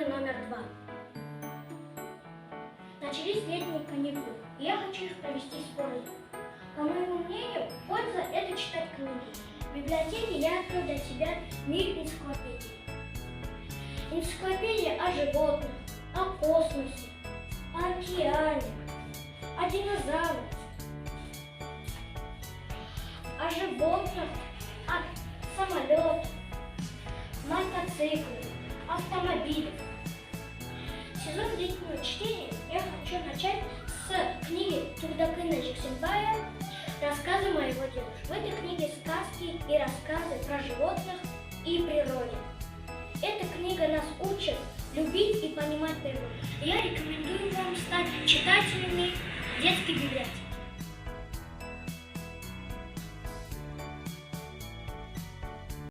знакомый номер 2. Начались летние каникулы, и я хочу их провести с пользой. По моему мнению, польза – это читать книги. В библиотеке я открыл для себя мир энциклопедии. Энциклопедия о животных, о космосе, о океане, о динозаврах, о животных, о самолетах, мотоциклах, автомобилях. Сезон летнего чтения я хочу начать с книги Тугдакына Жексенбая «Рассказы моего дедушки». В этой книге сказки и рассказы про животных и природу. Эта книга нас учит любить и понимать природу. Я рекомендую вам стать читателями детской библиотеки.